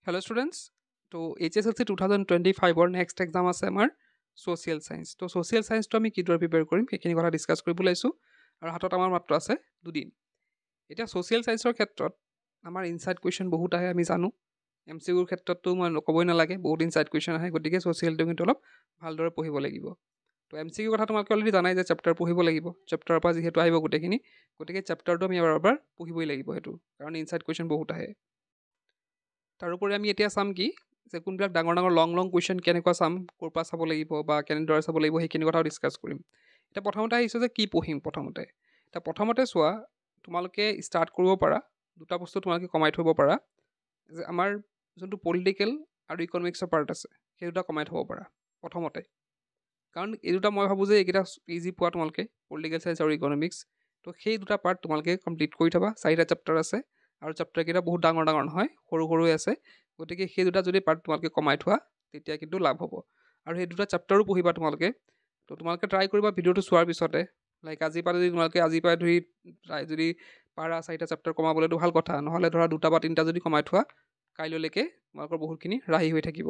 hello' students তো HSLC 2025 next exam আছে আমাৰ ছ'চিয়েল চায়েন্স তো ছ'চিয়েল চায়েন্সটো আমি কিদৰে প্ৰিপেয়াৰ কৰিম সেইখিনি কথা ডিছকাছ কৰিব ওলাইছোঁ আৰু হাতত আমাৰ মাত্ৰ আছে দুদিন এতিয়া ছ'চিয়েল চায়েন্সৰ ক্ষেত্ৰত আমাৰ ইনচাইড কুৱেশ্যন বহুত আহে আমি জানো MCQৰ ক্ষেত্ৰততো মই ক'বই নালাগে বহুত ইনচাইড কুৱেশ্যন আহে গতিকে ছ'চিয়েলটো কিন্তু অলপ ভালদৰে পঢ়িব লাগিব তো MCQ কথা তোমালোকে অলৰেডি জানাই যে চেপ্টাৰ পঢ়িব লাগিব চেপ্টাৰৰ পৰা যিহেতু আহিব গোটেইখিনি গতিকে চেপ্টাৰটো আমি এবাৰ পঢ়িবই লাগিব সেইটো কাৰণ ইনচাইড কুৱেশ্যন বহুত আহে তাৰোপৰি আমি এতিয়া চাম কি যে কোনবিলাক ডাঙৰ ডাঙৰ লং কুৱেশ্যন কেনেকুৱা চাম ক'ৰ পৰা চাব লাগিব বা কেনেদৰে চাব লাগিব সেইখিনি কথাও ডিছকাছ কৰিম এতিয়া প্ৰথমতে আহিছোঁ যে কি পঢ়িম প্ৰথমতে চোৱা তোমালোকে ষ্টাৰ্ট কৰিব পাৰা দুটা বস্তু তোমালোকে কমাই থ'ব পাৰা যে আমাৰ যোনটো পলিটিকেল আৰু ইকনমিক্সৰ পাৰ্ট আছে সেই দুটা কমাই থ'ব পাৰা প্ৰথমতে কাৰণ এই দুটা মই ভাবোঁ যে এইকেইটা ইজি পোৱা তোমালোকে পলিটিকেল চায়েন্স আৰু ইকনমিক্স তো সেই দুটা পাৰ্ট তোমালোকে কমপ্লিট কৰি থ'বা 4টা চেপ্টাৰ আছে আৰু চেপ্টাৰকেইটা বহুত ডাঙৰ ডাঙৰ নহয় সৰু সৰুৱে আছে গতিকে সেই দুটা যদি পাৰ্ট তোমালোকে কমাই থোৱা তেতিয়া কিন্তু লাভ হ'ব আৰু সেই দুটা চেপ্টাৰো পঢ়িবা তোমালোকে তো তোমালোকে ট্ৰাই কৰিবা ভিডিঅ'টো চোৱাৰ পিছতে লাইক আজিৰ পৰা যদি তোমালোকে আজিৰ পৰা ধৰি যদি পাৰা 4টা চেপ্টাৰ কমাবলৈতো ভাল কথা নহ'লে ধৰা 2টা বা 3টা যদি কমাই থোৱা কাইলৈলৈকে তোমালোকৰ বহুতখিনি ৰাহি হৈ থাকিব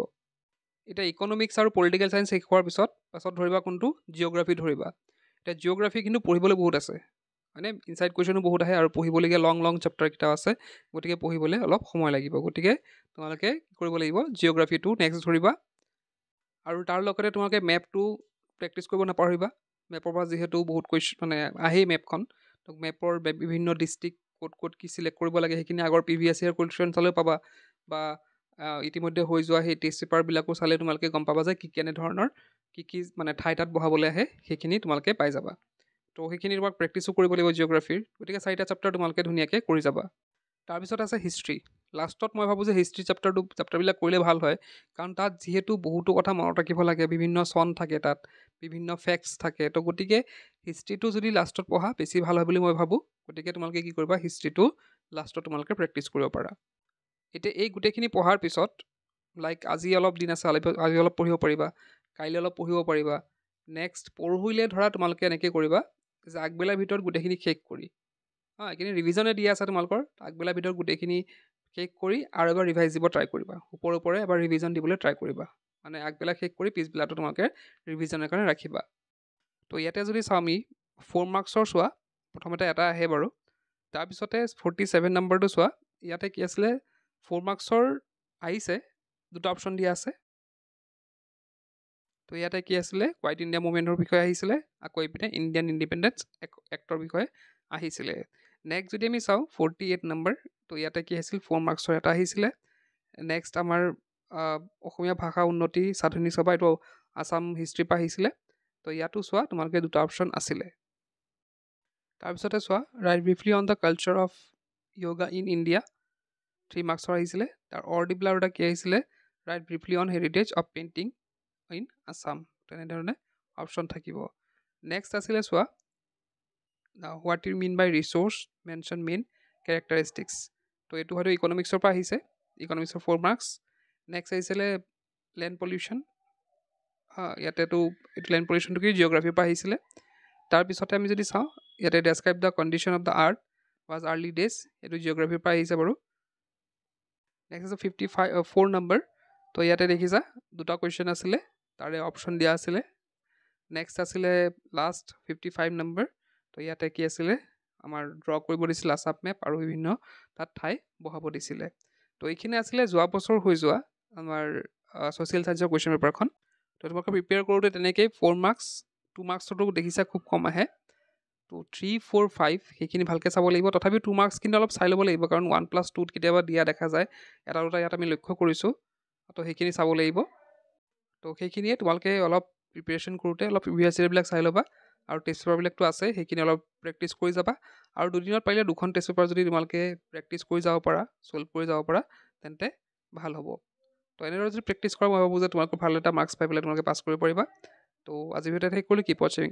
এতিয়া ইকনমিক্স আৰু পলিটিকেল চায়েন্স শেষ হোৱাৰ পাছত ধৰিবা কোনটো জিঅ'গ্ৰাফী ধৰিবা এতিয়া জিঅ'গ্ৰাফী কিন্তু পঢ়িবলৈ বহুত আছে মানে ইনচাইড কুৱেশ্যনো বহুত আহে আৰু পঢ়িবলগীয়া লং চেপ্টাৰকেইটাও আছে গতিকে পঢ়িবলৈ অলপ সময় লাগিব গতিকে তোমালোকে কি কৰিব লাগিব জিঅ'গ্ৰাফীটো নেক্সট ধৰিবা আৰু তাৰ লগতে তোমালোকে মেপটো প্ৰেক্টিছ কৰিব নাপাহৰিবা মেপৰ পৰা যিহেতু বহুত কুৱেশ্যন মানে আহেই মেপখন তো মেপৰ বিভিন্ন ডিষ্ট্ৰিক্ট ক'ত কি চিলেক্ট কৰিব লাগে সেইখিনি আগৰ প্ৰিভিয়াছ ইয়াৰ কুৱেশ্যন চালেও পাবা বা ইতিমধ্যে হৈ যোৱা সেই টেষ্ট পেপাৰবিলাকো চালে তোমালোকে গম পাবা যে কেনেধৰণৰ কি মানে ঠাই তাত বহাবলৈ আহে সেইখিনি তোমালোকে পাই যাবা তো সেইখিনি তোমাক প্ৰেক্টিছো কৰিব লাগিব জিঅ'গ্ৰাফীৰ গতিকে 4টা চেপ্টাৰ তোমালোকে ধুনীয়াকৈ কৰি যাবা তাৰপিছত আছে হিষ্ট্ৰী লাষ্টত মই ভাবোঁ যে হিষ্ট্ৰী চেপ্টাৰবিলাক কৰিলে ভাল হয় কাৰণ তাত যিহেতু বহুতো কথা মনত ৰাখিব লাগে বিভিন্ন চন থাকে তাত বিভিন্ন ফেক্টছ থাকে তো গতিকে হিষ্ট্ৰীটো যদি লাষ্টত পঢ়া বেছি ভাল হয় বুলি মই ভাবোঁ গতিকে তোমালোকে কি কৰিবা হিষ্ট্ৰীটো লাষ্টত তোমালোকে প্ৰেক্টিছ কৰিব পাৰা এতিয়া এই গোটেইখিনি পঢ়াৰ পিছত লাইক আজি অলপ দিন আছে আজি অলপ পঢ়িব পাৰিবা কাইলৈ অলপ পঢ়িব পাৰিবা নেক্সট পৰহিলৈ ধৰা তোমালোকে এনেকৈ কৰিবা যে আগবেলাৰ ভিতৰত গোটেইখিনি শেষ কৰি এইখিনি ৰিভিজনে দিয়া আছে তোমালোকৰ আগবেলাৰ ভিতৰত গোটেইখিনি শেষ কৰি আৰু এবাৰ ৰিভাইজ দিব ট্ৰাই কৰিবা ওপৰে এবাৰ ৰিভিজন দিবলৈ ট্ৰাই কৰিবা মানে আগবেলা শেষ কৰি পিছবেলাটো তোমালোকে ৰিভিজনৰ কাৰণে ৰাখিবা তো ইয়াতে যদি চাওঁ আমি 4 মাৰ্কছৰ চোৱা প্ৰথমতে এটা আহে বাৰু তাৰপিছতে 47 নম্বৰটো চোৱা ইয়াতে কি আছিলে 4 মাৰ্কছৰ আহিছে দুটা অপশ্যন দিয়া আছে তো ইয়াতে কি আছিলে কুৱাইট ইণ্ডিয়া মুভমেণ্টৰ বিষয়ে আহিছিলে আকৌ এইপিনে ইণ্ডিয়ান ইণ্ডিপেণ্ডেঞ্চ এক্টৰ বিষয়ে আহিছিলে নেক্সট যদি আমি চাওঁ 48 নম্বৰ তো ইয়াতে কি আহিছিল 4 মাৰ্কছৰ এটা আহিছিলে নেক্সট আমাৰ অসমীয়া ভাষা উন্নতি সাধনী সভা এইটো আছাম হিষ্ট্ৰীৰ পৰা আহিছিলে তো ইয়াতো চোৱা তোমালোকে দুটা অপশ্যন আছিলে তাৰপিছতে চোৱা right briefly on the culture of yoga in India 3 মাৰ্কছৰ আহিছিলে তাৰ দি পেলাই আৰু এটা কি আহিছিলে right briefly on heritage of painting in Assam তেনেধৰণে অপশ্যন থাকিব নেক্সট আছিলে চোৱা what you mean by research mention main characteristics তো এইটো হয়তো ইকনমিক্সৰ পৰা আহিছে ইকনমিক্সৰ 4 মাৰ্কছ নেক্সট আহিছিলে লেণ্ড পলিউশ্যন ইয়াতেতো এইটো লেণ্ড পলিউশ্যনটো কি জিঅ'গ্ৰাফীৰ পৰা আহিছিলে তাৰপিছতে আমি যদি চাওঁ ইয়াতে describe the condition of the earth was early days এইটো জিঅ'গ্ৰাফীৰ পৰা আহিছে বাৰু নেক্সট আছে 54 নম্বৰ তো ইয়াতে দেখিছা দুটা কুৱেশ্যন আছিলে তাৰে অপশ্যন দিয়া আছিলে নেক্সট আছিলে লাষ্ট 55 নম্বৰ তো ইয়াতে কি আছিলে আমাৰ ড্ৰ কৰিব দিছিলে আছাম মেপ আৰু বিভিন্ন তাত ঠাই বহাব দিছিলে তো এইখিনি আছিলে যোৱা বছৰ হৈ যোৱা আমাৰ ছ'চিয়েল চায়েন্সৰ কুৱেশ্যন পেপাৰখন তো তোমালোকে প্ৰিপেয়াৰ কৰোঁতে তেনেকেই 4 মাৰ্কছ 2 মাৰ্কছতো দেখিছা খুব কম আহে তো 3, 4, 5 সেইখিনি ভালকৈ চাব লাগিব তথাপিও 2 মাৰ্কছ কিন্তু অলপ চাই ল'ব লাগিব কাৰণ 1+2 কেতিয়াবা দিয়া দেখা যায় এটা দুটা ইয়াত আমি লক্ষ্য কৰিছোঁ তো সেইখিনি চাব লাগিব তো সেইখিনিয়ে তোমালোকে অলপ প্ৰিপেৰেশ্যন কৰোঁতে অলপ প্ৰিভিয়াছ ইয়েৰবিলাক চাই ল'বা আৰু টেষ্ট পেপাৰবিলাকতো আছে সেইখিনি অলপ প্ৰেক্টিছ কৰি যাবা আৰু দুদিনত পাৰিলে 2খন টেষ্ট পেপাৰ যদি তোমালোকে প্ৰেক্টিছ কৰি যাব পাৰা ছল্ভ কৰি যাব পাৰা তেন্তে ভাল হ'ব তো এনেদৰে যদি প্ৰেক্টিছ কৰা মই ভাবোঁ যে তোমালোকৰ ভাল এটা মাৰ্কছ পাই পেলাই তোমালোকে পাছ কৰিব পাৰিবা তো আজিৰ ভিডিঅ'ত শেষ কৰিলোঁ কি পঢ়িম